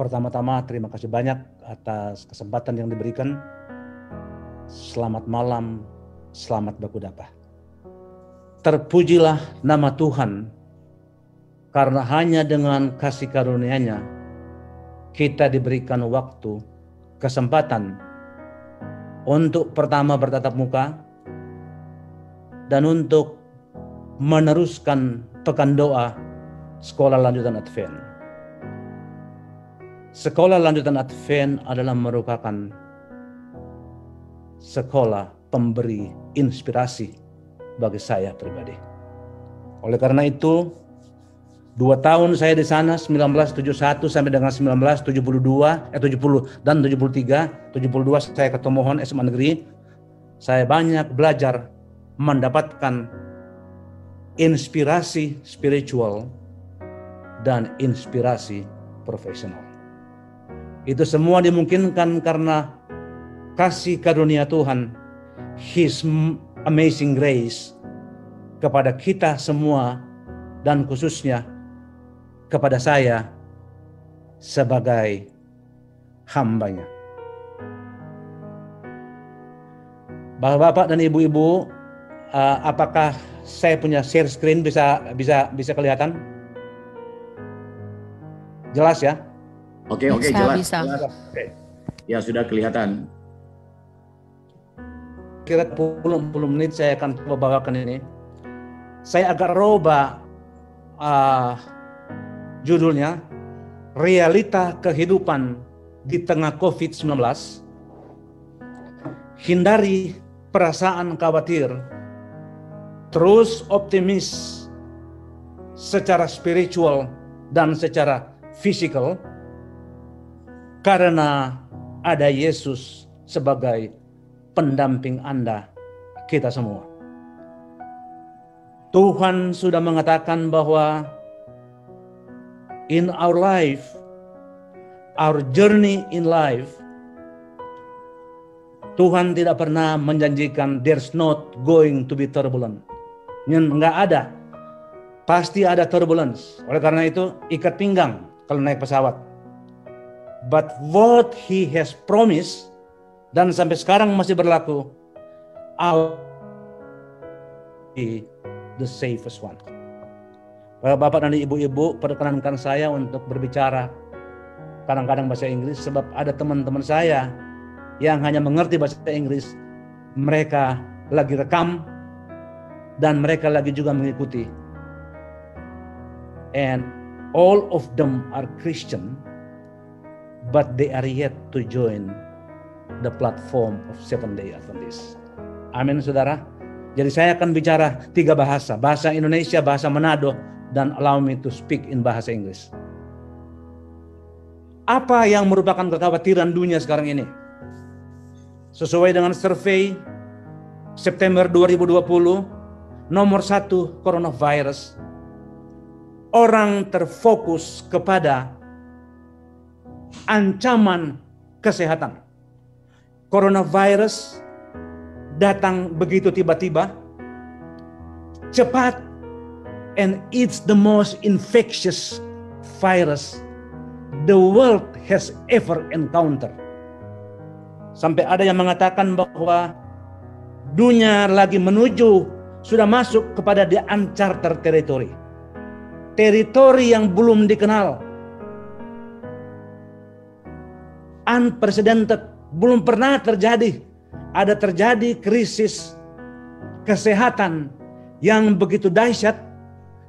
Pertama-tama terima kasih banyak atas kesempatan yang diberikan. Selamat malam, selamat bakudapa. Terpujilah nama Tuhan, karena hanya dengan kasih karunia-Nya kita diberikan waktu, kesempatan untuk pertama bertatap muka dan untuk meneruskan pekan doa Sekolah Lanjutan Advent. Sekolah Lanjutan Advent adalah merupakan sekolah pemberi inspirasi bagi saya pribadi. Oleh karena itu, 2 tahun saya di sana 1971 sampai dengan 1972, 70 dan 73, 72 saya ketemu Mohon SMA Negeri. Saya banyak belajar mendapatkan inspirasi spiritual dan inspirasi profesional. Itu semua dimungkinkan karena kasih karunia Tuhan, His amazing grace kepada kita semua dan khususnya kepada saya sebagai hamba-Nya. Bapak-bapak dan ibu-ibu, apakah saya punya share screen bisa kelihatan? Jelas ya? Oke, jelas. Bisa. Oke. Ya, sudah kelihatan. Kira 10 menit saya akan coba bawakan ini. Saya agak roba judulnya, Realita Kehidupan di Tengah COVID-19. Hindari perasaan khawatir, terus optimis secara spiritual dan secara fisikal, karena ada Yesus sebagai pendamping Anda, kita semua. Tuhan sudah mengatakan bahwa in our life, our journey in life, Tuhan tidak pernah menjanjikan there's not going to be turbulent. Nggak ada. Pasti ada turbulence. Oleh karena itu, ikat pinggang kalau naik pesawat. But what He has promised, dan sampai sekarang masih berlaku, I'll be the safest one. Bapak dan ibu-ibu, perkenankan saya untuk berbicara kadang-kadang bahasa Inggris, sebab ada teman-teman saya yang hanya mengerti bahasa Inggris. Mereka lagi rekam dan mereka lagi juga mengikuti. And all of them are Christian, but they are yet to join the platform of Seventh-day Adventists. Amin, saudara. Jadi saya akan bicara 3 bahasa. Bahasa Indonesia, bahasa Manado, dan allow me to speak in bahasa Inggris. Apa yang merupakan kekhawatiran dunia sekarang ini? Sesuai dengan survei September 2020, nomor 1 coronavirus. Orang terfokus kepada ancaman kesehatan. Coronavirus datang begitu tiba-tiba, cepat, and it's the most infectious virus the world has ever encountered. Sampai ada yang mengatakan bahwa dunia lagi sudah masuk kepada the uncharted territory. Teritori yang belum dikenal. Unprecedented, belum pernah terjadi. Ada terjadi krisis kesehatan yang begitu dahsyat,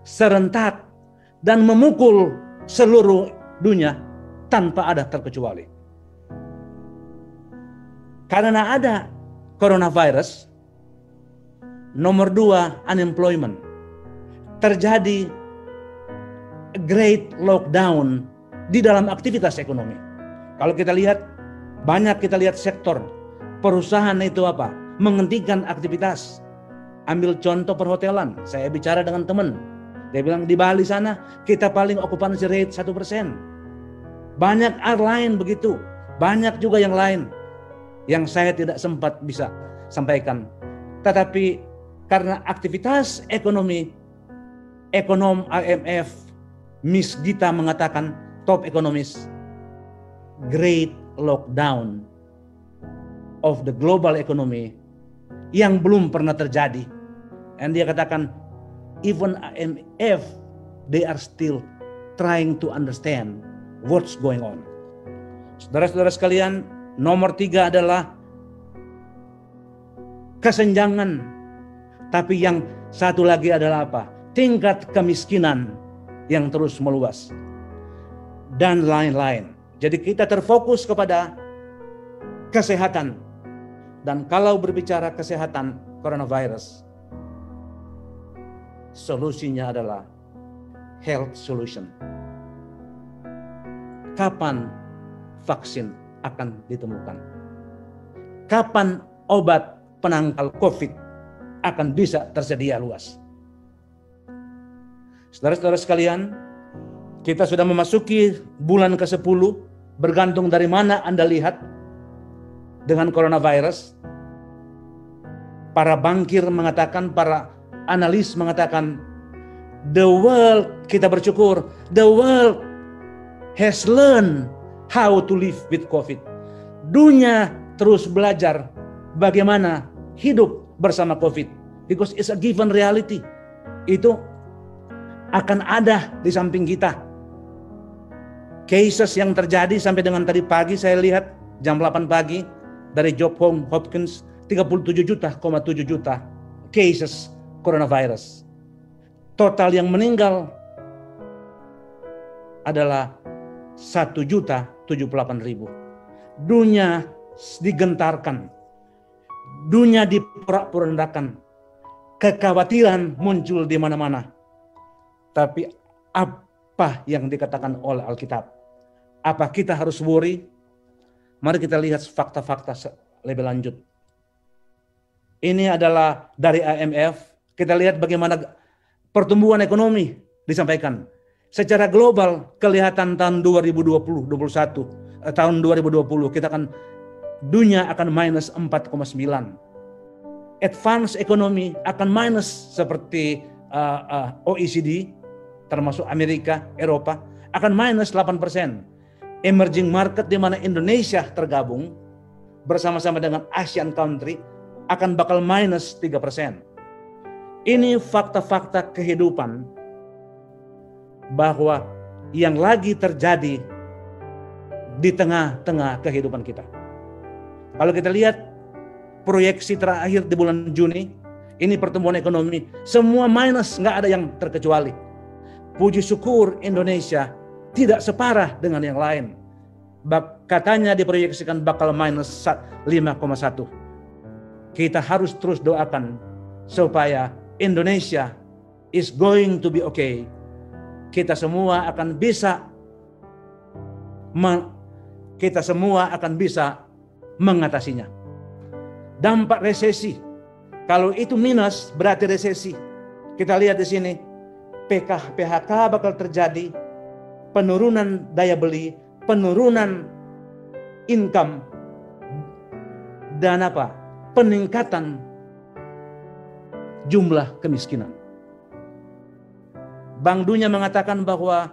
serentak, dan memukul seluruh dunia tanpa ada terkecuali. Karena ada coronavirus, nomor 2 unemployment. Terjadi great lockdown di dalam aktivitas ekonomi. Kalau kita lihat, banyak kita lihat sektor perusahaan itu apa? Menghentikan aktivitas. Ambil contoh perhotelan. Saya bicara dengan teman. Dia bilang di Bali sana kita paling occupancy rate 1%. Banyak airline begitu. Banyak juga yang lain yang saya tidak sempat bisa sampaikan. Tetapi karena aktivitas ekonomi, ekonom IMF, Miss Gita mengatakan, top ekonomis, great lockdown of the global economy yang belum pernah terjadi. And dia katakan, even IMF, they are still trying to understand what's going on. Saudara-saudara sekalian, nomor 3 adalah kesenjangan. Tapi yang satu lagi adalah apa? Tingkat kemiskinan yang terus meluas. Dan lain-lain. Jadi kita terfokus kepada kesehatan. Dan kalau berbicara kesehatan coronavirus, solusinya adalah health solution. Kapan vaksin akan ditemukan? Kapan obat penangkal COVID akan bisa tersedia luas? Saudara-saudara sekalian, kita sudah memasuki bulan ke-10, bergantung dari mana Anda lihat dengan coronavirus. Para bankir mengatakan, para analis mengatakan, the world, kita bersyukur, the world has learned how to live with COVID. Dunia terus belajar bagaimana hidup bersama COVID. Because it's a given reality. Itu akan ada di samping kita. Cases yang terjadi sampai dengan tadi pagi saya lihat jam 8 pagi dari Johns Hopkins 37,7 juta cases coronavirus. Total yang meninggal adalah 1.078.000. Dunia digentarkan. Dunia diporak-porandakan. Kekhawatiran muncul di mana-mana. Tapi apa yang dikatakan oleh Alkitab? Apa kita harus worry? Mari kita lihat fakta-fakta lebih lanjut. Ini adalah dari IMF. Kita lihat bagaimana pertumbuhan ekonomi disampaikan. Secara global kelihatan tahun 2020, tahun 2020 kita akan dunia akan minus 4,9. Advance ekonomi akan minus seperti OECD termasuk Amerika, Eropa akan minus 8%. Emerging market di mana Indonesia tergabung bersama-sama dengan Asian country akan bakal minus 3%. Ini fakta-fakta kehidupan bahwa yang lagi terjadi di tengah-tengah kehidupan kita. Kalau kita lihat proyeksi terakhir di bulan Juni, ini pertumbuhan ekonomi, semua minus, nggak ada yang terkecuali. Puji syukur Indonesia tidak separah dengan yang lain. Katanya diproyeksikan bakal minus 5,1. Kita harus terus doakan supaya Indonesia is going to be okay. Kita semua akan bisa mengatasinya. Dampak resesi, kalau itu minus berarti resesi. Kita lihat di sini, PHK bakal terjadi, penurunan daya beli, penurunan income, dan peningkatan jumlah kemiskinan. Bank Dunia mengatakan bahwa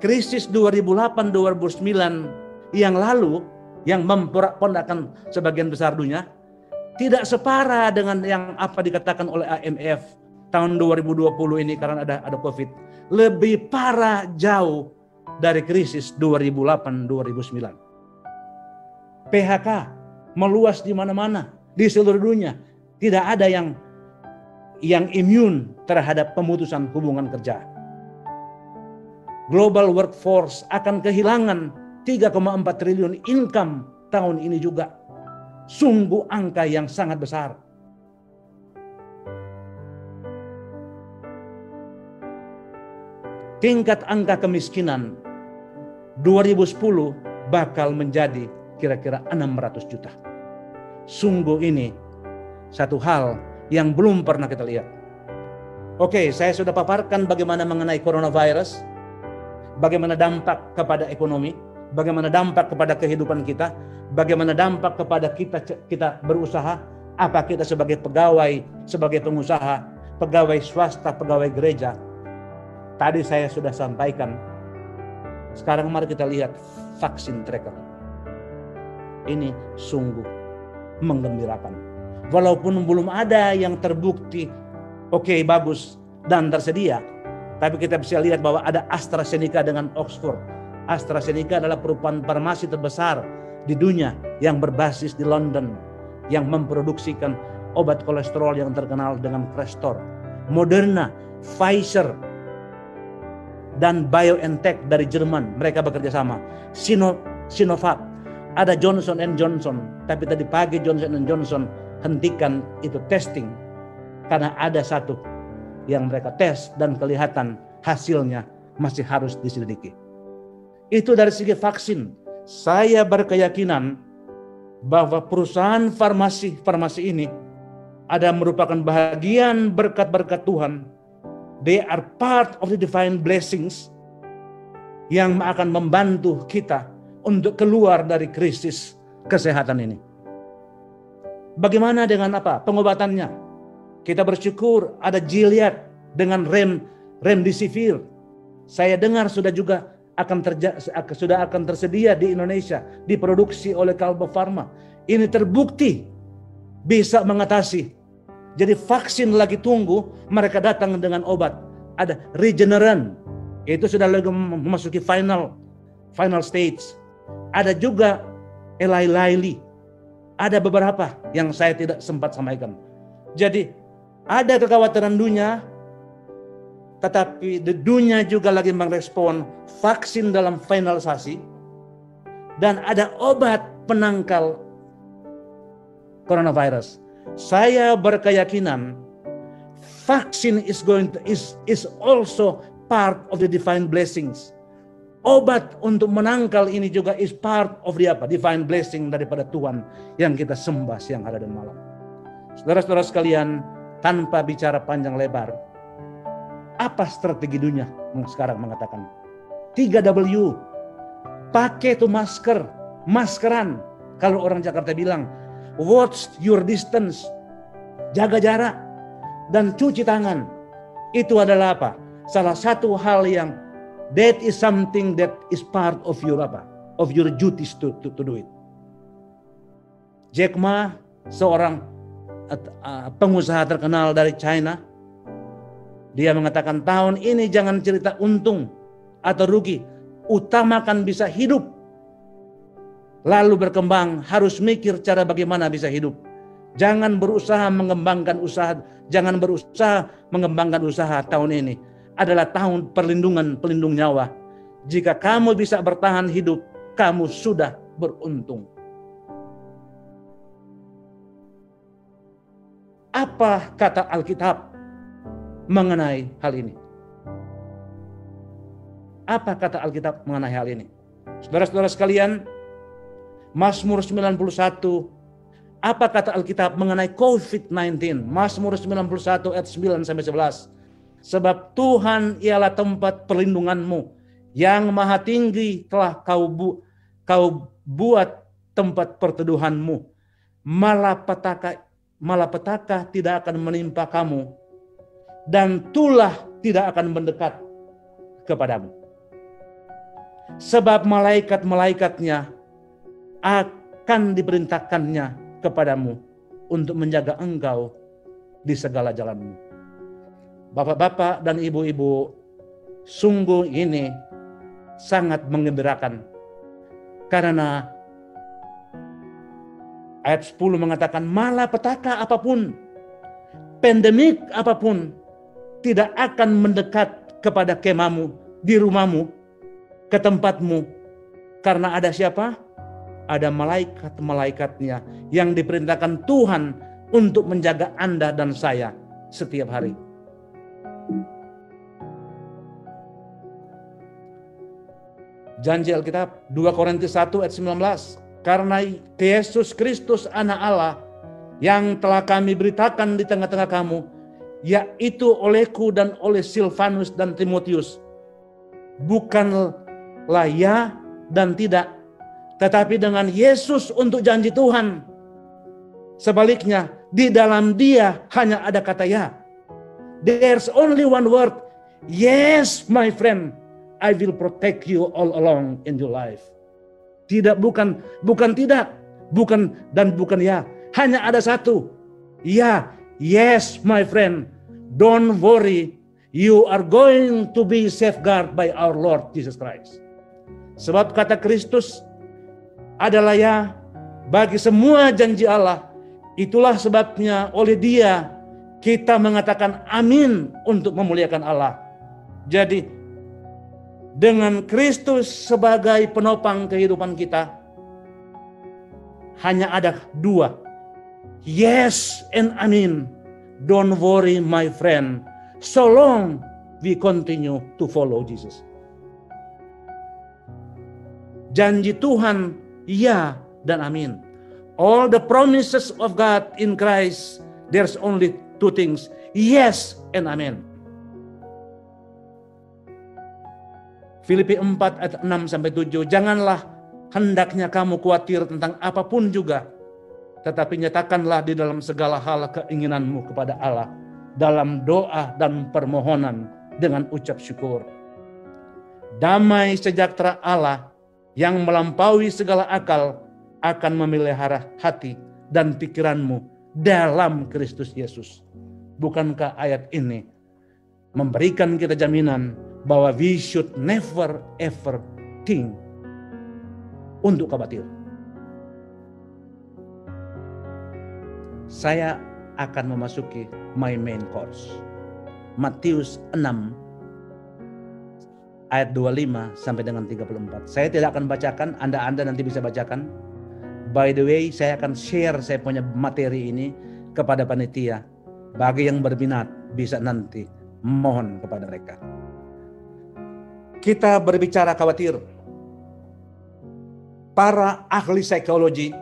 krisis 2008-2009 yang lalu, yang memporak-pondakan sebagian besar dunia, tidak separah dengan yang apa dikatakan oleh IMF tahun 2020 ini karena ada COVID. Lebih parah jauh dari krisis 2008-2009. PHK meluas di mana-mana, di seluruh dunia. Tidak ada yang imun terhadap pemutusan hubungan kerja. Global workforce akan kehilangan 3,4 triliun income tahun ini juga. Sungguh angka yang sangat besar. Tingkat angka kemiskinan 2010 bakal menjadi kira-kira 600 juta. Sungguh ini satu hal yang belum pernah kita lihat. Oke, saya sudah paparkan bagaimana mengenai coronavirus, bagaimana dampak kepada ekonomi, bagaimana dampak kepada kehidupan kita, bagaimana dampak kepada kita berusaha, apa kita sebagai pegawai, sebagai pengusaha, pegawai swasta, pegawai gereja. Tadi saya sudah sampaikan, Sekarang mari kita lihat vaksin tracker. Ini sungguh menggembirakan. Walaupun belum ada yang terbukti oke, bagus dan tersedia, tapi kita bisa lihat bahwa ada AstraZeneca dengan Oxford. AstraZeneca adalah perusahaan farmasi terbesar di dunia yang berbasis di London, yang memproduksikan obat kolesterol yang terkenal dengan Crestor. Moderna, Pfizer, dan BioNTech dari Jerman, mereka bekerja sama. Sinovac, ada Johnson & Johnson, tapi tadi pagi Johnson & Johnson hentikan itu testing karena ada satu yang mereka tes dan kelihatan hasilnya masih harus diselidiki. Itu dari segi vaksin. Saya berkeyakinan bahwa perusahaan farmasi ini ada merupakan bahagian berkat-berkat Tuhan. They are part of the divine blessings yang akan membantu kita untuk keluar dari krisis kesehatan ini. Bagaimana dengan pengobatannya? Kita bersyukur ada Gilead dengan remdesivir. Saya dengar sudah akan tersedia di Indonesia, diproduksi oleh Kalbo Farma. Ini terbukti bisa mengatasi. Jadi vaksin lagi tunggu, mereka datang dengan obat. Ada Regeneron, itu sudah lagi memasuki final stage. Ada juga Eli Lilly. Ada beberapa yang saya tidak sempat sampaikan. Jadi ada kekhawatiran dunia, tetapi dunia juga lagi merespon vaksin dalam finalisasi. Dan ada obat penangkal coronavirus. Saya berkeyakinan vaksin is also part of the divine blessings. Obat untuk menangkal ini juga is part of the divine blessing daripada Tuhan yang kita sembah siang, hari dan malam. Saudara-saudara sekalian, tanpa bicara panjang lebar, apa strategi dunia sekarang mengatakan? 3W. Pakai itu maskeran. Kalau orang Jakarta bilang, watch your distance, jaga jarak, dan cuci tangan. Itu adalah salah satu hal yang that is something that is part of your duties to do it. Jack Ma, seorang pengusaha terkenal dari China, dia mengatakan tahun ini jangan cerita untung atau rugi, utamakan bisa hidup. Lalu berkembang, harus mikir cara bagaimana bisa hidup. Jangan berusaha mengembangkan usaha tahun ini. Adalah tahun pelindung nyawa. Jika kamu bisa bertahan hidup, kamu sudah beruntung. Apa kata Alkitab mengenai hal ini? Apa kata Alkitab mengenai hal ini? Saudara-saudara sekalian, Mazmur 91, apa kata Alkitab mengenai COVID-19? Mazmur 91 ayat 9-11. Sebab Tuhan ialah tempat perlindunganmu, yang maha tinggi telah kau buat tempat perteduhanmu. Malapetaka tidak akan menimpa kamu, dan tulah tidak akan mendekat kepadamu. Sebab malaikat-malaikatnya akan diperintahkannya kepadamu untuk menjaga engkau di segala jalanmu. Bapak-bapak dan ibu-ibu, sungguh ini sangat menggembirakan. Karena ayat 10 mengatakan malapetaka apapun, pandemik apapun tidak akan mendekat kepada kemahmu, di rumahmu, ke tempatmu. Karena ada siapa? Ada malaikat-malaikatnya yang diperintahkan Tuhan untuk menjaga Anda dan saya setiap hari. Janji Alkitab 2 Korintus 1 ayat 19. Karena Yesus Kristus anak Allah yang telah kami beritakan di tengah-tengah kamu, yaitu olehku dan oleh Silvanus dan Timotius, bukanlah ya dan tidak, tetapi dengan Yesus untuk janji Tuhan. Sebaliknya, di dalam Dia hanya ada kata ya. There's only one word. Yes, my friend. I will protect you all along in your life. Tidak, bukan tidak, bukan dan bukan ya. Hanya ada satu. Ya, yes my friend. Don't worry. You are going to be safeguarded by our Lord Jesus Christ. Sebab kata Kristus adalah ya bagi semua janji Allah. Itulah sebabnya oleh Dia kita mengatakan amin untuk memuliakan Allah. Jadi dengan Kristus sebagai penopang kehidupan kita, hanya ada dua. Yes and amin. Don't worry my friend. So long we continue to follow Jesus. Janji Tuhan ya dan amin. All the promises of God in Christ, there's only two things. Yes and amen. Filipi 4 ayat 6-7. Janganlah hendaknya kamu khawatir tentang apapun juga, tetapi nyatakanlah di dalam segala hal keinginanmu kepada Allah dalam doa dan permohonan dengan ucap syukur. Damai sejahtera Allah yang melampaui segala akal akan memelihara hati dan pikiranmu dalam Kristus Yesus. Bukankah ayat ini memberikan kita jaminan bahwa we should never ever think untuk khawatir? Saya akan memasuki my main course. Matius 6 ayat 25 sampai dengan 34. Saya tidak akan bacakan, Anda nanti bisa bacakan. By the way, saya akan share saya punya materi ini kepada panitia. Bagi yang berminat bisa nanti mohon kepada mereka. Kita berbicara khawatir. Para ahli psikologi,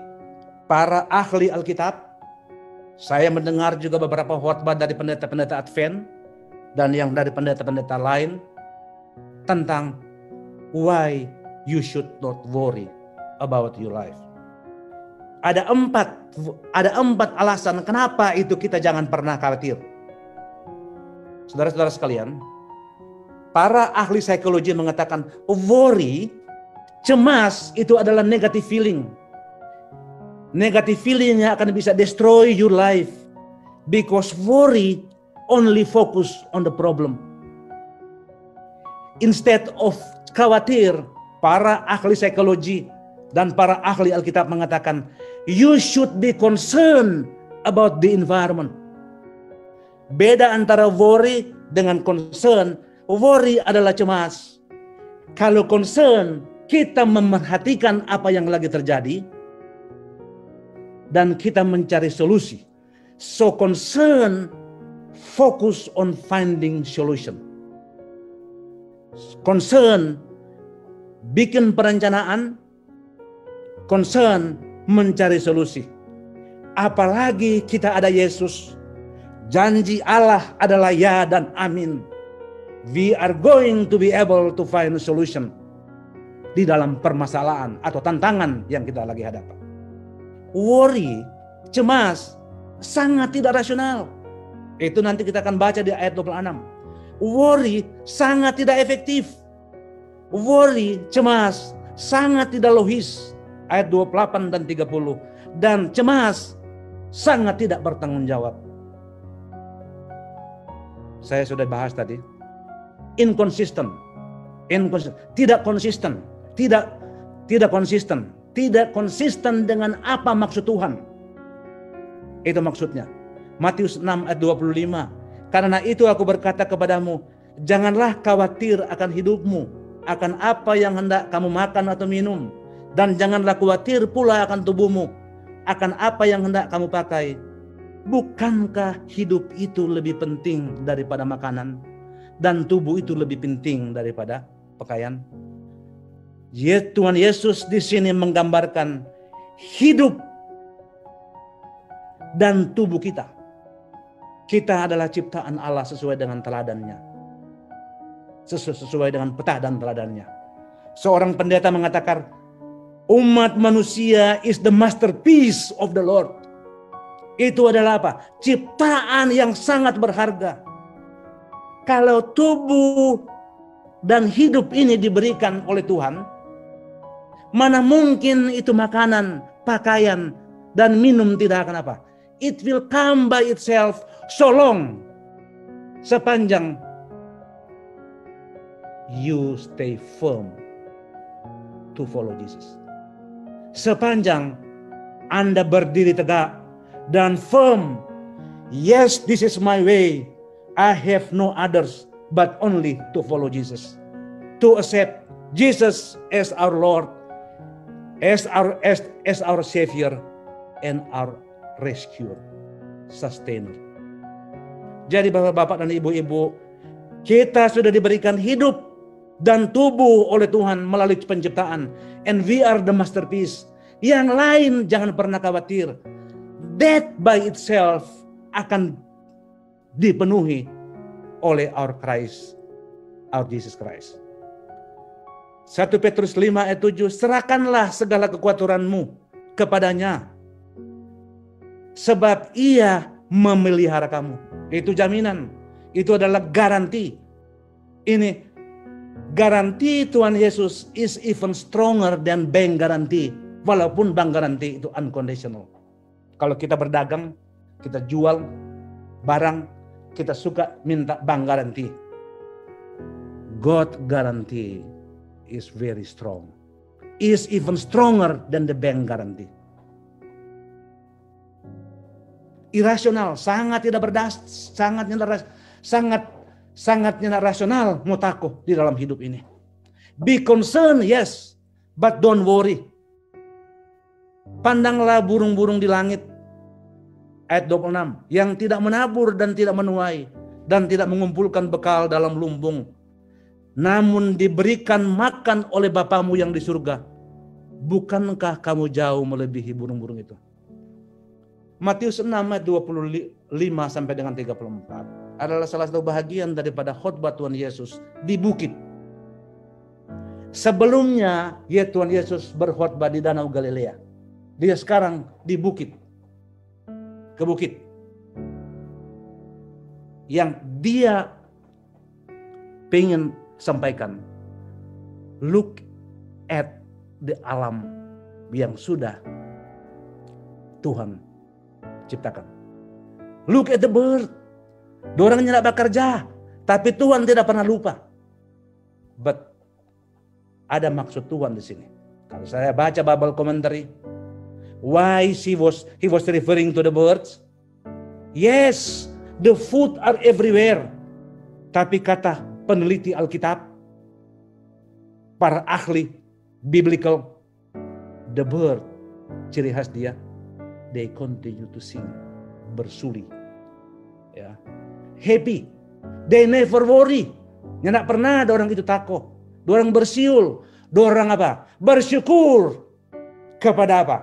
para ahli Alkitab, saya mendengar juga beberapa khotbah dari pendeta-pendeta Advent dan yang dari pendeta-pendeta lain tentang why you should not worry about your life. Ada empat alasan kenapa itu kita jangan pernah khawatir. Saudara-saudara sekalian, para ahli psikologi mengatakan worry, cemas itu adalah negative feeling. Negative feelingnya akan bisa destroy your life because worry only focus on the problem. Instead of khawatir, para ahli psikologi dan para ahli Alkitab mengatakan you should be concerned about the environment. Beda antara worry dengan concern. Worry adalah cemas. Kalau concern, kita memerhatikan apa yang lagi terjadi dan kita mencari solusi. So concern focus on finding solution. Concern bikin perencanaan, concern mencari solusi. Apalagi kita ada Yesus. Janji Allah adalah ya dan amin. We are going to be able to find a solution di dalam permasalahan atau tantangan yang kita lagi hadapi. Worry, cemas, sangat tidak rasional. Itu nanti kita akan baca di ayat 26. Worry sangat tidak efektif. Worry, cemas, sangat tidak logis. Ayat 28 dan 30. Dan cemas sangat tidak bertanggung jawab. Saya sudah bahas tadi. Inconsistent. Tidak konsisten. Tidak konsisten. Tidak konsisten dengan apa maksud Tuhan. Itu maksudnya. Matius 6 ayat 25. Karena itu aku berkata kepadamu, janganlah khawatir akan hidupmu, akan apa yang hendak kamu makan atau minum. Dan janganlah khawatir pula akan tubuhmu, akan apa yang hendak kamu pakai. Bukankah hidup itu lebih penting daripada makanan, dan tubuh itu lebih penting daripada pakaian? Tuhan Yesus di sini menggambarkan hidup dan tubuh kita. Kita adalah ciptaan Allah sesuai dengan teladannya, sesuai dengan peta dan teladannya. Seorang pendeta mengatakan, umat manusia is the masterpiece of the Lord. Itu adalah apa? Ciptaan yang sangat berharga. Kalau tubuh dan hidup ini diberikan oleh Tuhan, mana mungkin itu makanan, pakaian, dan minum tidak akan apa? It will come by itself so long, sepanjang you stay firm to follow Jesus. Sepanjang Anda berdiri tegak dan firm. Yes, this is my way. I have no others but only to follow Jesus. To accept Jesus as our Lord, as our Savior, and our rescuer, sustainer. Jadi bapak-bapak dan ibu-ibu, kita sudah diberikan hidup dan tubuh oleh Tuhan melalui penciptaan. And we are the masterpiece. Yang lain jangan pernah khawatir. That by itself akan dipenuhi oleh our Christ, our Jesus Christ. 1 Petrus 5 ayat 7, serahkanlah segala kekuatanmu kepadanya, sebab ia memelihara kamu. Itu jaminan, itu adalah garansi. Ini garansi Tuhan Yesus is even stronger than bank garansi. Walaupun bank garansi itu unconditional. Kalau kita berdagang, kita jual barang, kita suka minta bank garansi. God guarantee is very strong. Is even stronger than the bank guarantee. Irasional, sangat tidak sangat rasional mutaku di dalam hidup ini. Be concerned, yes, but don't worry. Pandanglah burung-burung di langit. Ayat 26. Yang tidak menabur dan tidak menuai dan tidak mengumpulkan bekal dalam lumbung, namun diberikan makan oleh Bapamu yang di surga. Bukankah kamu jauh melebihi burung-burung itu? Matius 6 ayat 25 sampai dengan 34 adalah salah satu bahagian daripada khotbah Tuhan Yesus di bukit. Sebelumnya Tuhan Yesus berkhotbah di Danau Galilea. Dia sekarang di bukit. Ke bukit. Yang dia pengen sampaikan. Look at the alam yang sudah Tuhan ciptakan. Look at the bird. Dorangnya tidak bekerja, tapi Tuhan tidak pernah lupa. But ada maksud Tuhan di sini. Kalau saya baca Bible commentary, why he was referring to the birds? Yes, the food are everywhere. Tapi kata peneliti Alkitab, para ahli biblical, the bird, ciri khas dia, they continue to sing, bersuli, ya, happy, they never worry. Tidak pernah ada orang itu takut, orang bersiul, orang apa? Bersyukur kepada apa?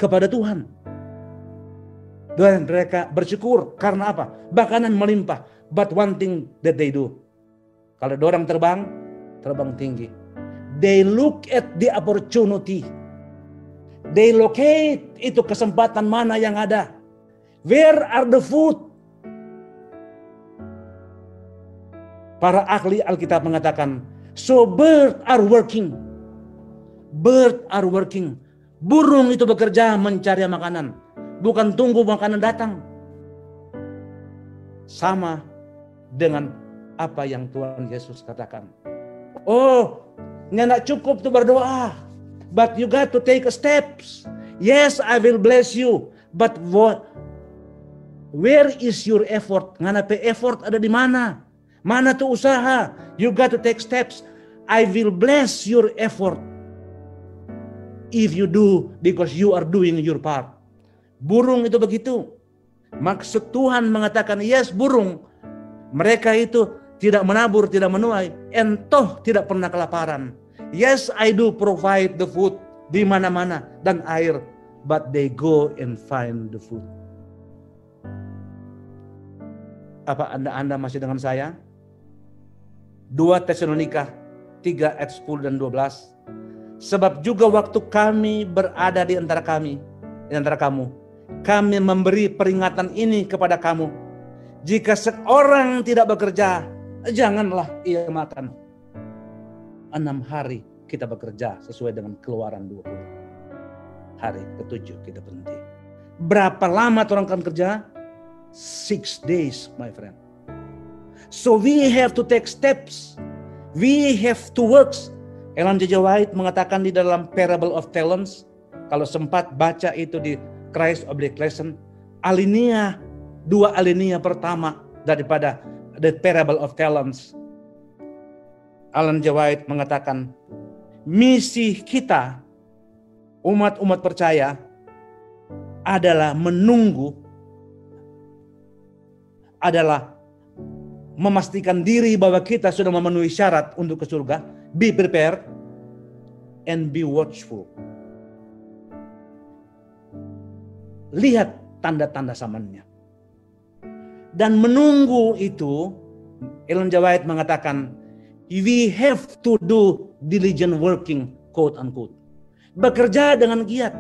Kepada Tuhan. Dan mereka bersyukur karena apa? Makanan melimpah. But one thing that they do, kalau orang terbang tinggi, they look at the opportunity. They locate itu kesempatan mana yang ada. Where are the food? Para ahli Alkitab mengatakan, so birds are working. Birds are working. Burung itu bekerja mencari makanan. Bukan tunggu makanan datang. Sama dengan apa yang Tuhan Yesus katakan. Oh, nggak cukup tuh berdoa. But you got to take steps. Yes, I will bless you. But where is your effort? Ngana effort ada di mana? Mana tuh usaha? You got to take steps. I will bless your effort. If you do, because you are doing your part. Burung itu begitu. Maksud Tuhan mengatakan, yes, burung. Mereka itu tidak menabur, tidak menuai. Entoh tidak pernah kelaparan. Yes, I do provide the food di mana-mana dan air. But they go and find the food. Apa Anda masih dengan saya? 2 Tesalonika 3 ayat 10 dan 12. Sebab juga waktu kami berada di antara kamu, kami memberi peringatan ini kepada kamu. Jika seorang tidak bekerja, Janganlah ia makan. 6 hari kita bekerja sesuai dengan Keluaran 20. Hari ke-7 kita berhenti. Berapa lama orang akan kerja? 6 days, my friend. So we have to take steps. We have to work. Ellen G. White mengatakan di dalam Parable of Talents, kalau sempat baca itu di Christ Object Lesson, dua alinea pertama daripada The Parable of Talents. Ellen G. White mengatakan, misi kita, umat-umat percaya, adalah menunggu, adalah memastikan diri bahwa kita sudah memenuhi syarat untuk ke surga. Be prepared and be watchful. Lihat tanda-tanda zamannya. Dan menunggu itu, Ellen G. White mengatakan, we have to do diligent working, quote unquote. Bekerja dengan giat.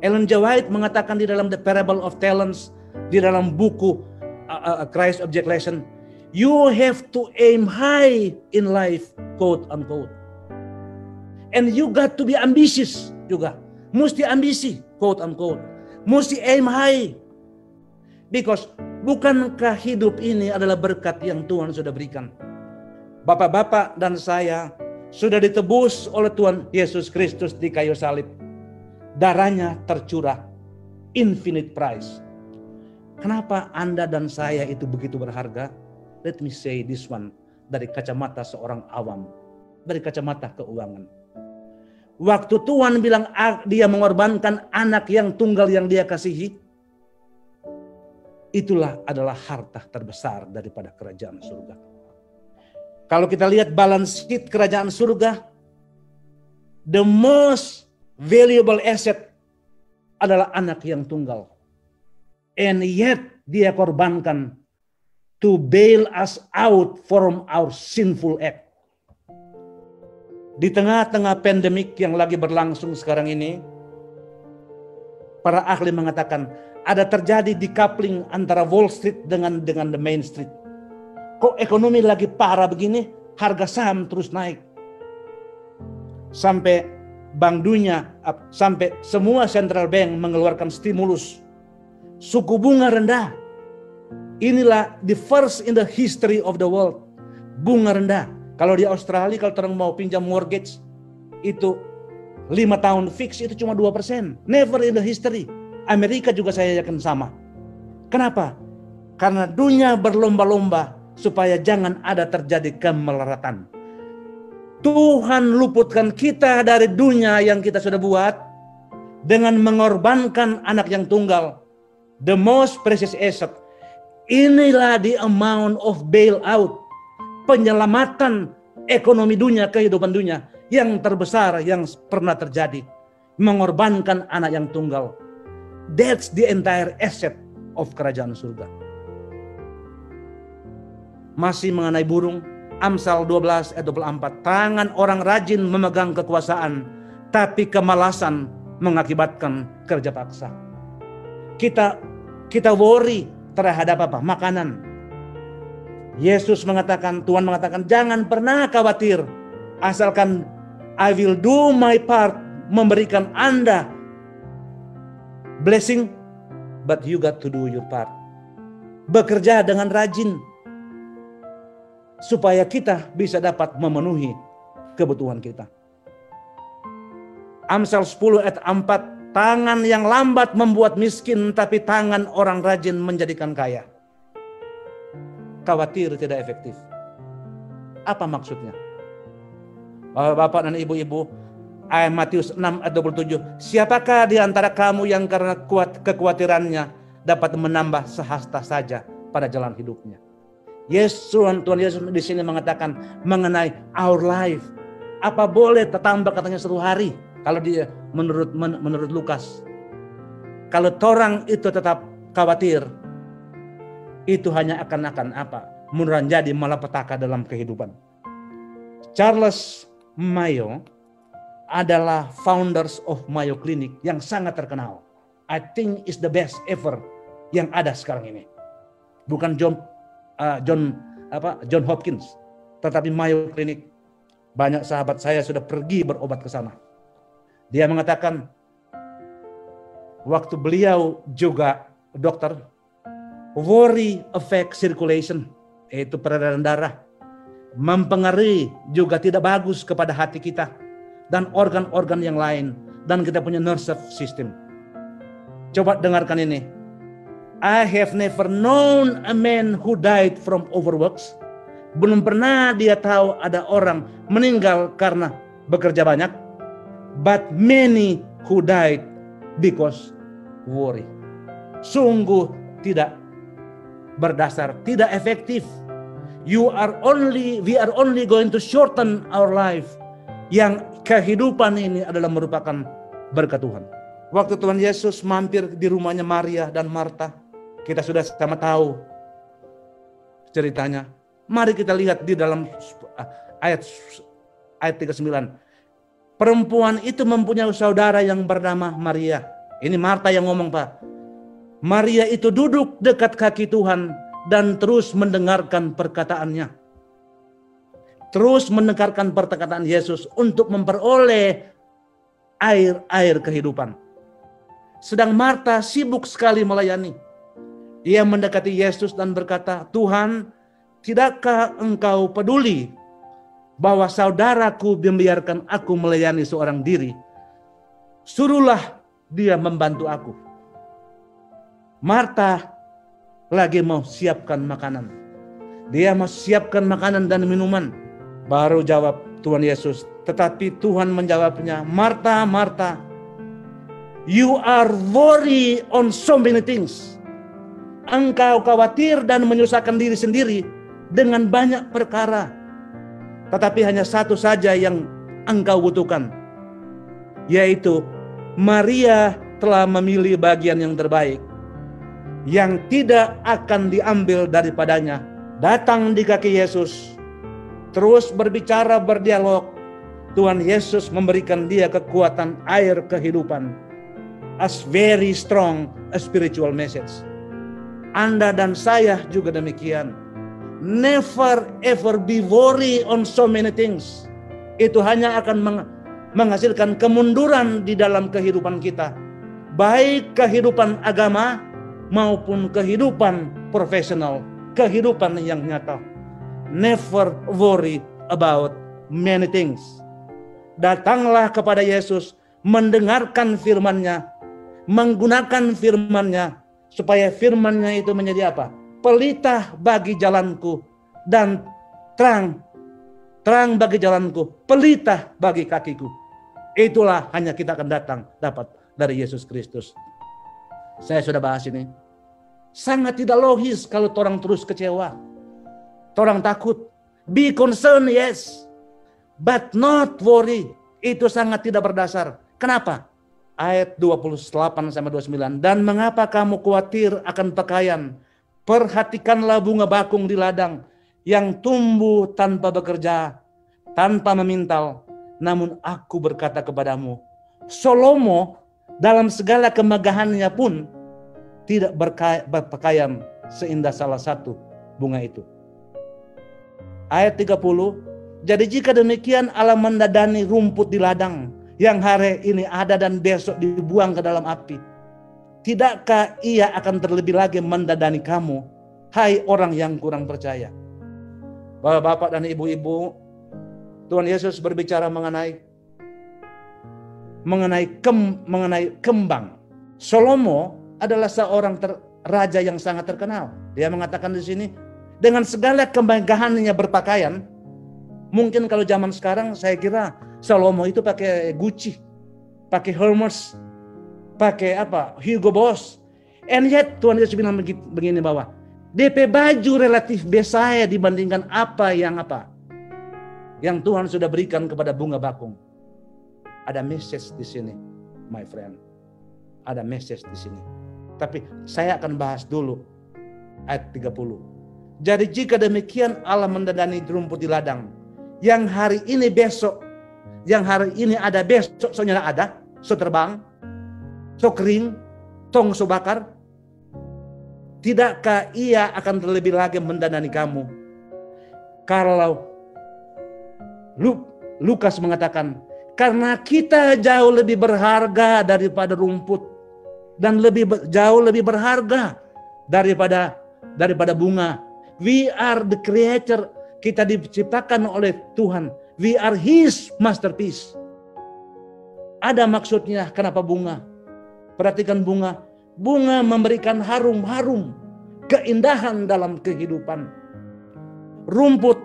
Ellen G. White mengatakan di dalam The Parable of Talents, di dalam buku Christ Object Lesson, you have to aim high in life, quote unquote. And you got to be ambitious juga. Mesti ambisi, quote unquote. Mesti aim high. Because bukankah hidup ini adalah berkat yang Tuhan sudah berikan? Bapak-bapak dan saya sudah ditebus oleh Tuhan Yesus Kristus di kayu salib. Darahnya tercurah, infinite price. Kenapa Anda dan saya itu begitu berharga? Let me say this one dari kacamata seorang awam, dari kacamata keuangan. Waktu Tuhan bilang dia mengorbankan anak yang tunggal yang dia kasihi, itulah adalah harta terbesar daripada kerajaan surga. Kalau kita lihat balance sheet kerajaan surga, the most valuable asset adalah anak yang tunggal. And yet dia korbankan to bail us out from our sinful act. Di tengah-tengah pandemik yang lagi berlangsung sekarang ini, para ahli mengatakan ada terjadi decoupling antara Wall Street dengan the Main Street. Kok ekonomi lagi parah begini, harga saham terus naik. Sampai Bank Dunia, sampai semua central bank mengeluarkan stimulus. Suku bunga rendah. Inilah the first in the history of the world. Bunga rendah. Kalau di Australia, kalau orang mau pinjam mortgage, itu 5 tahun fix itu cuma 2%. Never in the history. Amerika juga saya yakin sama. Kenapa? Karena dunia berlomba-lomba supaya jangan ada terjadi kemelaratan. Tuhan luputkan kita dari dunia yang kita sudah buat dengan mengorbankan anak yang tunggal. The most precious asset. Inilah the amount of bailout. Penyelamatan ekonomi dunia, kehidupan dunia yang terbesar yang pernah terjadi. Mengorbankan anak yang tunggal. That's the entire asset of kerajaan surga. Masih mengenai burung, Amsal 12 ayat 24. Tangan orang rajin memegang kekuasaan, tapi kemalasan mengakibatkan kerja paksa. Kita worry terhadap apa? Makanan. Yesus mengatakan, Tuhan mengatakan, jangan pernah khawatir, asalkan I will do my part, memberikan Anda blessing, but you got to do your part. Bekerja dengan rajin, supaya kita bisa dapat memenuhi kebutuhan kita. Amsal 10 ayat 4, tangan yang lambat membuat miskin, tapi tangan orang rajin menjadikan kaya. Khawatir tidak efektif. Apa maksudnya? Bapak-bapak dan ibu-ibu, ayat Matius 6 ayat 27, siapakah di antara kamu yang karena kekhawatirannya dapat menambah sehasta saja pada jalan hidupnya? Tuhan Yesus di sini mengatakan mengenai our life. Apa boleh tambah katanya 1 hari? Kalau dia menurut Lukas. Kalau orang itu tetap khawatir, itu hanya akan apa? Menjadi malapetaka dalam kehidupan. Charles Mayo adalah founders of Mayo Clinic yang sangat terkenal. I think is the best ever yang ada sekarang ini. Bukan John John Hopkins, tetapi Mayo Clinic. Banyak sahabat saya sudah pergi berobat ke sana. Dia mengatakan, waktu beliau juga dokter, worry affect circulation, yaitu peredaran darah, mempengaruhi juga tidak bagus kepada hati kita dan organ-organ yang lain, dan kita punya nervous system. Coba dengarkan ini. I have never known a man who died from overworks. Belum pernah dia tahu ada orang meninggal karena bekerja banyak. But many who died because worry. Sungguh tidak berdasar, tidak efektif. We are only going to shorten our life. Yang kehidupan ini adalah merupakan berkat Tuhan. Waktu Tuhan Yesus mampir di rumahnya Maria dan Marta, kita sudah sama tahu ceritanya. Mari kita lihat di dalam ayat 39. Perempuan itu mempunyai saudara yang bernama Maria. Ini Marta yang ngomong, Pak. Maria itu duduk dekat kaki Tuhan dan terus mendengarkan perkataannya. Terus mendengarkan perkataan Yesus untuk memperoleh air kehidupan. Sedang Marta sibuk sekali melayani. Ia mendekati Yesus dan berkata, Tuhan, tidakkah engkau peduli bahwa saudaraku membiarkan aku melayani seorang diri? Suruhlah dia membantu aku. Marta lagi mau siapkan makanan. Dia mau siapkan makanan dan minuman. Baru jawab Tuhan Yesus. Tetapi Tuhan menjawabnya, Marta, Marta, you are worry on so many things. Engkau khawatir dan menyusahkan diri sendiri dengan banyak perkara. Tetapi hanya satu saja yang engkau butuhkan, yaitu Maria telah memilih bagian yang terbaik, yang tidak akan diambil daripadanya. Datang di kaki Yesus, terus berbicara, berdialog. Tuhan Yesus memberikan dia kekuatan air kehidupan. As very strong a spiritual message. Anda dan saya juga demikian. Never ever be worry on so many things. Itu hanya akan menghasilkan kemunduran di dalam kehidupan kita. Baik kehidupan agama maupun kehidupan profesional. Kehidupan yang nyata. Never worry about many things. Datanglah kepada Yesus, mendengarkan firman-Nya, menggunakan firman-Nya, supaya firman-Nya itu menjadi apa? Pelita bagi jalanku dan terang bagi jalanku, pelita bagi kakiku. Itulah hanya kita akan dapat dari Yesus Kristus. Saya sudah bahas ini. Sangat tidak logis kalau orang terus kecewa. Orang takut. Be concerned, yes. But not worry. Itu sangat tidak berdasar. Kenapa? Ayat 28-29. Dan mengapa kamu khawatir akan pakaian? Perhatikanlah bunga bakung di ladang yang tumbuh tanpa bekerja, tanpa memintal. Namun aku berkata kepadamu, Salomo dalam segala kemegahannya pun tidak berpakaian seindah salah satu bunga itu. Ayat 30. Jadi jika demikian Allah mendadani rumput di ladang yang hari ini ada dan besok dibuang ke dalam api. Tidakkah ia akan terlebih lagi mendadani kamu, hai orang yang kurang percaya? Bapak-bapak dan ibu-ibu, Tuhan Yesus berbicara mengenai kembang. Salomo adalah seorang raja yang sangat terkenal. Dia mengatakan di sini, dengan segala kemegahannya berpakaian. Mungkin kalau zaman sekarang saya kira Salomo itu pakai Gucci, pakai Hermes, pakai Hugo Boss. And yet Tuhan Yesus bilang begini bahwa DP baju relatif biasa dibandingkan apa yang Tuhan sudah berikan kepada bunga bakung. Ada message di sini, my friend. Ada message di sini. Tapi saya akan bahas dulu ayat 30. Jadi jika demikian Allah mendadani rumput di ladang yang hari ini besok, yang hari ini ada besok soalnya ada, so terbang, so kering, tong so bakar. Tidakkah ia akan terlebih lagi mendadani kamu, Kalau Lukas mengatakan, karena kita jauh lebih berharga daripada rumput dan jauh lebih berharga daripada bunga. We are the creator. Kita diciptakan oleh Tuhan. We are His masterpiece. Ada maksudnya kenapa bunga? Perhatikan bunga. Bunga memberikan harum keindahan dalam kehidupan. Rumput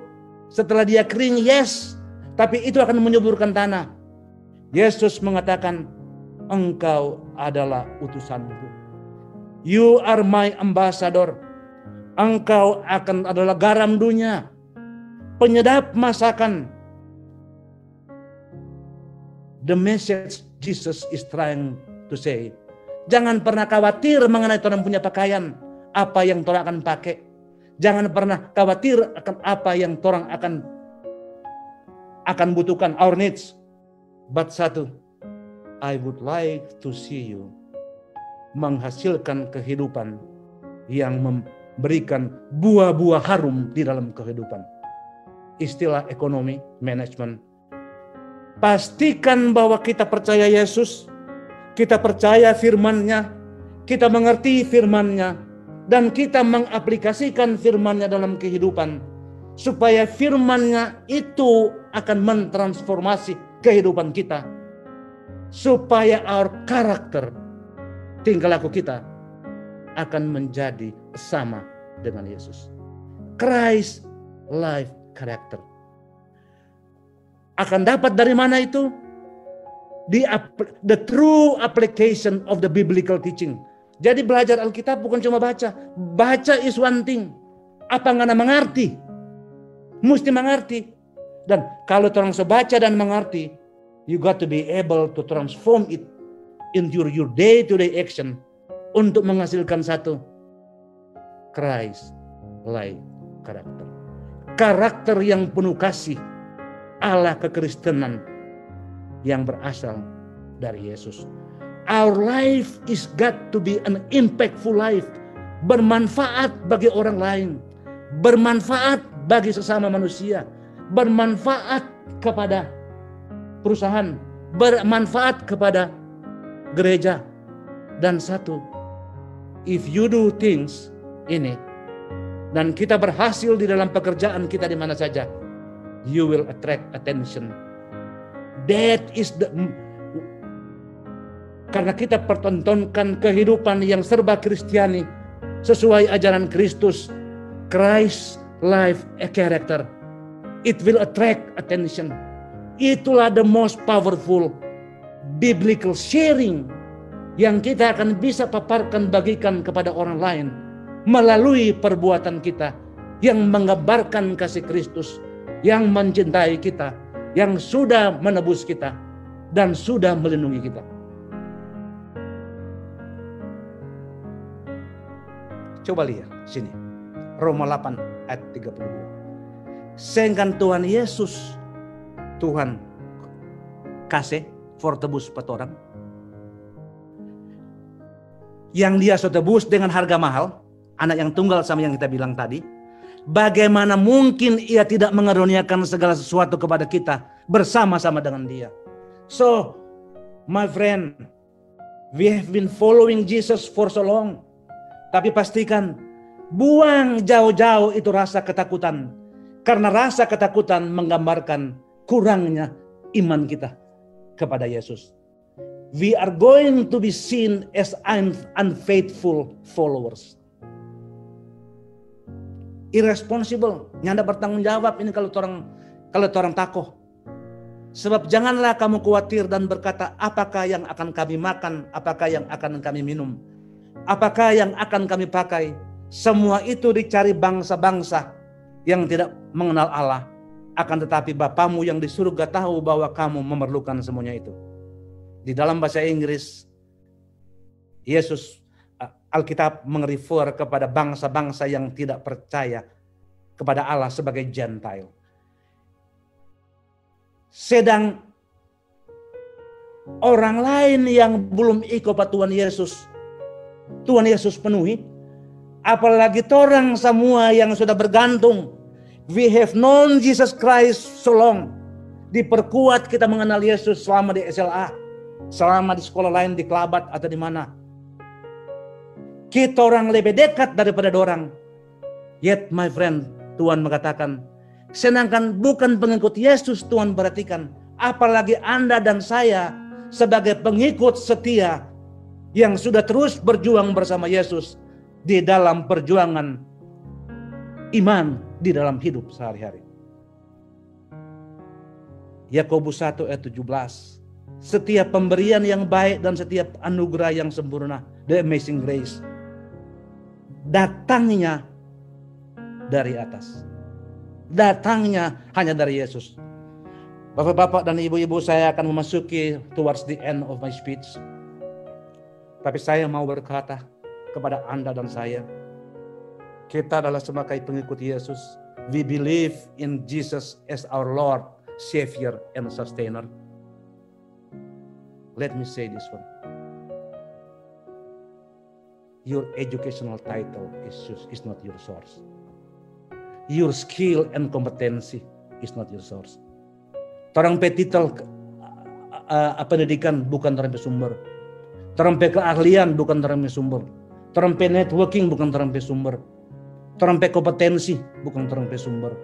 setelah dia kering, yes, tapi itu akan menyuburkan tanah. Yesus mengatakan, engkau adalah utusanku. You are my ambassador. Engkau adalah garam dunia, penyedap masakan. The message Jesus is trying to say. Jangan pernah khawatir mengenai orang punya pakaian, apa yang orang akan pakai. Jangan pernah khawatir akan apa yang orang akan butuhkan, our needs. But satu, I would like to see you menghasilkan kehidupan yang memberikan buah-buah harum di dalam kehidupan. Istilah ekonomi, manajemen. Pastikan bahwa kita percaya Yesus, kita percaya firman-Nya, kita mengerti firman-Nya, dan kita mengaplikasikan firman-Nya dalam kehidupan, supaya firman-Nya itu akan mentransformasi kehidupan kita, supaya our karakter, tingkah laku kita akan menjadi sama dengan Yesus. Christ life character. Akan dapat dari mana itu? The true application of the biblical teaching. Jadi belajar Alkitab bukan cuma baca. Baca is one thing. Apa nggak mengerti? Mesti mengerti. Dan kalau orang sebaca dan mengerti, you got to be able to transform it into your day-to-day action untuk menghasilkan satu Christ-like karakter. Karakter yang penuh kasih ala kekristenan yang berasal dari Yesus. Our life is got to be an impactful life. Bermanfaat bagi orang lain. Bermanfaat bagi sesama manusia. Bermanfaat kepada perusahaan. Bermanfaat kepada gereja. Dan satu, if you do things ini, dan kita berhasil di dalam pekerjaan kita di mana saja, you will attract attention. That is karena kita pertontonkan kehidupan yang serba Kristiani sesuai ajaran Kristus, Christ life character, it will attract attention. Itulah the most powerful biblical sharing yang kita akan bisa paparkan, bagikan kepada orang lain melalui perbuatan kita yang menggambarkan kasih Kristus yang mencintai kita, yang sudah menebus kita dan sudah melindungi kita. Coba lihat sini. Roma 8 ayat 32. Sehingga Tuhan Yesus, Tuhan kasih for tebus petorang, yang dia sudah tebus dengan harga mahal, anak yang tunggal sama yang kita bilang tadi. Bagaimana mungkin ia tidak mengaruniakan segala sesuatu kepada kita bersama-sama dengan dia. So, my friend, we have been following Jesus for so long. Tapi pastikan, buang jauh-jauh itu rasa ketakutan. Karena rasa ketakutan menggambarkan kurangnya iman kita kepada Yesus. We are going to be seen as unfaithful followers. Irresponsible, nyanda bertanggung jawab ini kalau orang takoh. Sebab janganlah kamu khawatir dan berkata, apakah yang akan kami makan, apakah yang akan kami minum, apakah yang akan kami pakai. Semua itu dicari bangsa-bangsa yang tidak mengenal Allah. Akan tetapi Bapamu yang di surga tahu bahwa kamu memerlukan semuanya itu. Di dalam bahasa Inggris, Alkitab merefer kepada bangsa-bangsa yang tidak percaya kepada Allah sebagai Gentile. Sedang orang lain yang belum ikut Tuhan Yesus penuhi, apalagi orang semua yang sudah bergantung We have known Jesus Christ so long. Diperkuat kita mengenal Yesus selama di SLA, selama di sekolah lain, di Kelabat atau di mana. Kita orang lebih dekat daripada dorang. Yet my friend, Tuhan mengatakan, sedangkan bukan pengikut Yesus Tuhan perhatikan, apalagi Anda dan saya sebagai pengikut setia yang sudah terus berjuang bersama Yesus di dalam perjuangan iman di dalam hidup sehari-hari. Yakobus 1 ayat 17. Setiap pemberian yang baik dan setiap anugerah yang sempurna, the amazing grace, datangnya dari atas. Datangnya hanya dari Yesus. Bapak-bapak dan ibu-ibu, saya akan memasuki towards the end of my speech. Tapi saya mau berkata kepada Anda dan saya, kita adalah sebagai pengikut Yesus. We believe in Jesus as our Lord, Savior, and Sustainer. Let me say this one. Your educational title is not your source. Your skill and competency is not your source. Terangpe titel pendidikan bukan terangpe sumber. Terangpe keahlian bukan terangpe sumber. Terangpe networking bukan terangpe sumber. Terangpe kompetensi bukan terangpe sumber.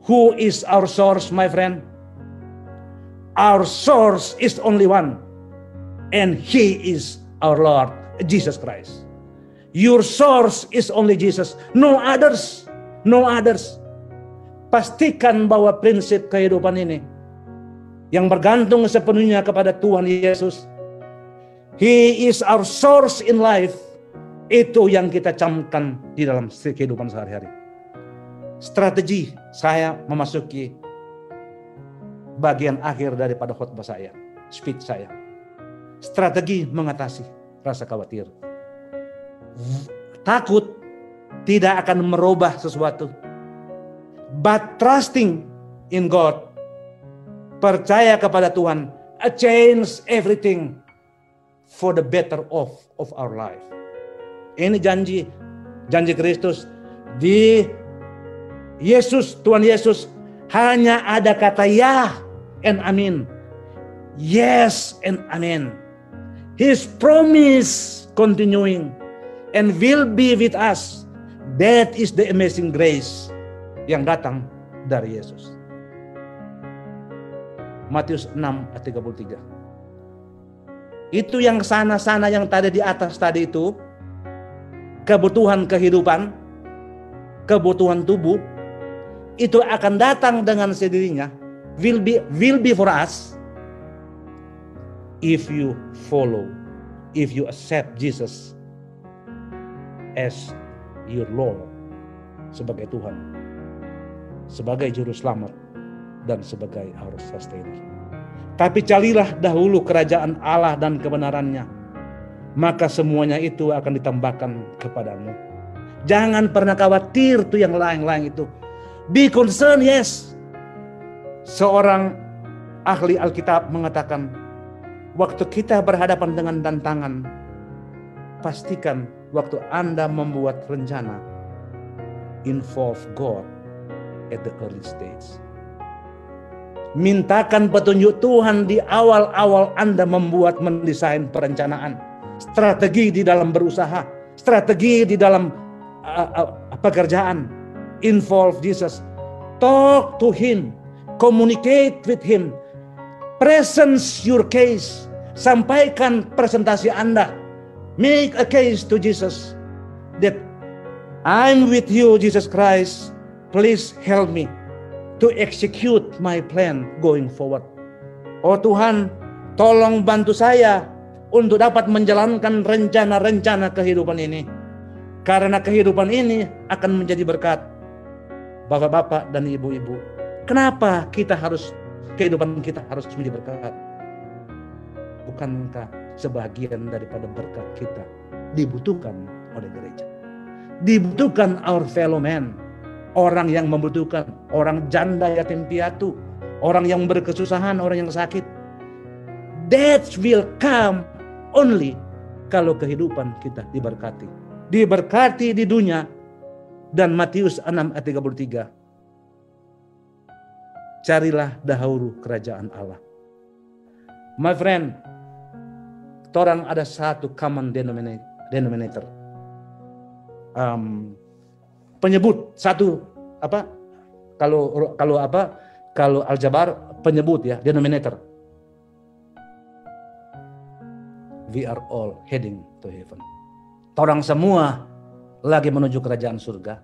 Who is our source, my friend? Our source is only one, and He is our Lord, Jesus Christ. Your source is only Jesus, no others, no others. Pastikan bahwa prinsip kehidupan ini yang bergantung sepenuhnya kepada Tuhan Yesus, He is our source in life. Itu yang kita camkan di dalam kehidupan sehari-hari. Strategi saya memasuki bagian akhir daripada khotbah saya, speech saya. Strategi mengatasi rasa khawatir. Takut tidak akan merubah sesuatu. But trusting in God, percaya kepada Tuhan, change everything for the better of our life. Ini janji Kristus. Di Yesus, Tuhan Yesus, hanya ada kata ya and amin. Yes and amen. His promise continuing and will be with us. That is the amazing grace yang datang dari Yesus. Matius 6 ayat 33. Itu yang sana-sana yang tadi di atas tadi itu, kebutuhan kehidupan, kebutuhan tubuh, itu akan datang dengan sendirinya, will be for us if you follow, if you accept Jesus as your Lord, sebagai Tuhan, sebagai juru selamat, dan sebagai our sustainer. Tapi carilah dahulu kerajaan Allah dan kebenarannya, maka semuanya itu akan ditambahkan kepadamu. Jangan pernah khawatir tuh yang lain-lain itu. Be concerned, yes. Seorang ahli Alkitab mengatakan, waktu kita berhadapan dengan tantangan, pastikan waktu Anda membuat rencana, involve God at the early stage. Mintakan petunjuk Tuhan di awal-awal Anda membuat mendesain perencanaan, strategi di dalam berusaha, strategi di dalam pekerjaan. Involve Jesus, talk to Him, communicate with Him, present your case, sampaikan presentasi Anda, make a case to Jesus that I'm with you, Jesus Christ, please help me to execute my plan going forward. Oh Tuhan, tolong bantu saya untuk dapat menjalankan rencana-rencana kehidupan ini. Karena kehidupan ini akan menjadi berkat. Bapak-bapak dan ibu-ibu, kenapa kehidupan kita harus menjadi berkat? Bukankah sebagian daripada berkat kita dibutuhkan oleh gereja? Dibutuhkan our fellow man. Orang yang membutuhkan, orang janda yatim piatu, orang yang berkesusahan, orang yang sakit. That will come only kalau kehidupan kita diberkati. Diberkati di dunia, Dan Matius 6 ayat 33. Carilah dahulu kerajaan Allah. My friend, orang ada satu common denominator. Penyebut satu apa? Kalau aljabar penyebut ya, denominator. We are all heading to heaven. Orang semua lagi menuju kerajaan surga.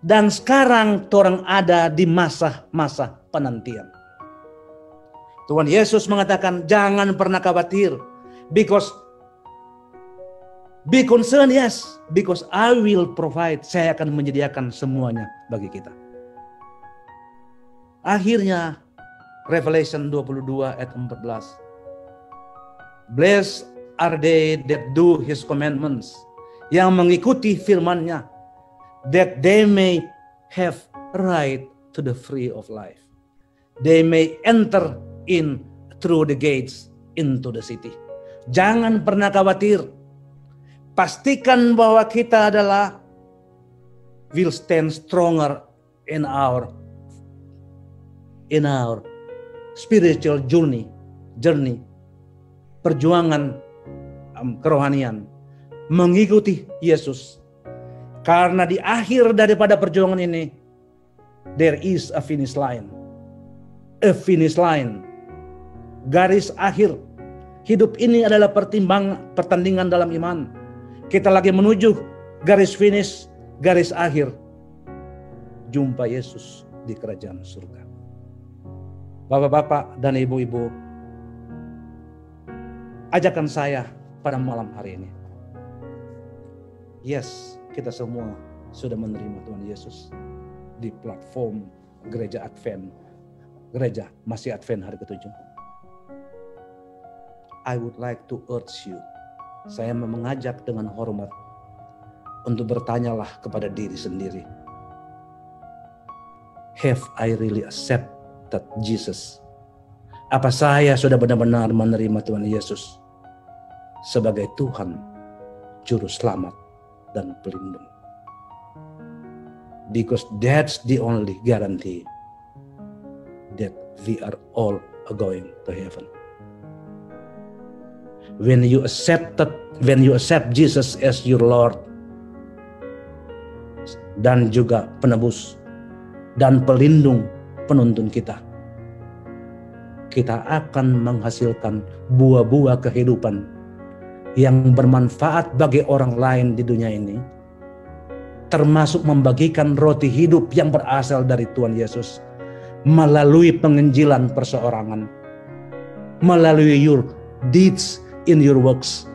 Dan sekarang orang ada di masa-masa penantian. Tuhan Yesus mengatakan jangan pernah khawatir. Because be concerned, yes. Because I will provide. Saya akan menyediakan semuanya bagi kita. Akhirnya Revelation 22 ayat 14. Blessed are they that do his commandments. Yang mengikuti firman-Nya. That they may have right to the free of life. They may enter in through the gates into the city. Jangan pernah khawatir. Pastikan bahwa kita adalah will stand stronger in our spiritual journey, perjuangan kerohanian, mengikuti Yesus. Karena di akhir daripada perjuangan ini, there is a finish line. A finish line. Garis akhir. Hidup ini adalah pertandingan dalam iman. Kita lagi menuju garis finish, garis akhir. Jumpa Yesus di kerajaan surga. Bapak-bapak dan ibu-ibu, ajakan saya pada malam hari ini. Yes, kita semua sudah menerima Tuhan Yesus di platform Gereja Advent. Gereja masih Advent hari ke-7. I would like to urge you. Saya mengajak dengan hormat untuk bertanyalah kepada diri sendiri. Have I really accepted Jesus? Apa saya sudah benar-benar menerima Tuhan Yesus sebagai Tuhan, Juru Selamat dan Pelindung? Because that's the only guarantee that we are all going to heaven. When you accept Jesus as your Lord dan juga penebus dan pelindung penuntun kita, kita akan menghasilkan buah-buah kehidupan yang bermanfaat bagi orang lain di dunia ini, termasuk membagikan roti hidup yang berasal dari Tuhan Yesus melalui penginjilan perseorangan, melalui your deeds in your works.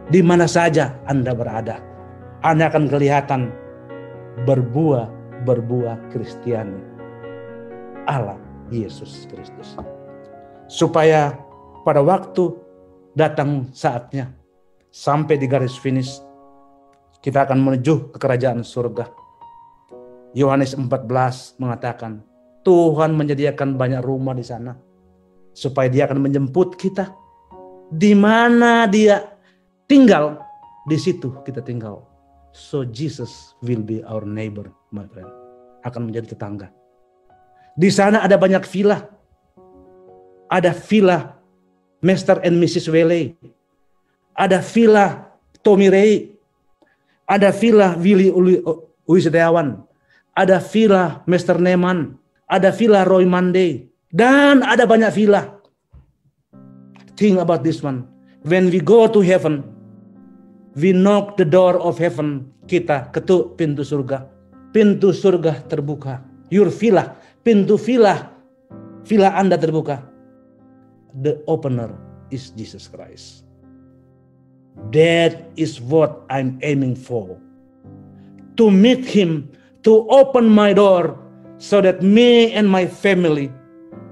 Di mana saja Anda berada, Anda akan kelihatan berbuah Kristiani Allah Yesus Kristus. Supaya pada waktu datang saatnya, sampai di garis finish, kita akan menuju ke kerajaan surga. Yohanes 14 mengatakan, Tuhan menyediakan banyak rumah di sana, supaya Dia akan menjemput kita. Di mana Dia tinggal, di situ kita tinggal. So Jesus will be our neighbor, my friend. Akan menjadi tetangga. Di sana ada banyak villa. Ada villa Mr. and Mrs. Wele. Ada villa Tommy Ray. Ada villa Willy Wisdawan. Ada villa Mr. Neman. Ada villa Roy Monday. Dan ada banyak villa. Think about this one. When we go to heaven, we knock the door of heaven. Kita ketuk pintu surga. Pintu surga terbuka. Your villa, pintu villa Anda terbuka. The opener is Jesus Christ. That is what I'm aiming for. To meet Him, to open my door, so that me and my family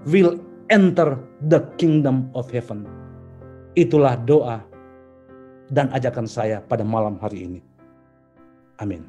will enter the kingdom of heaven. Itulah doa dan ajakan saya pada malam hari ini. Amin.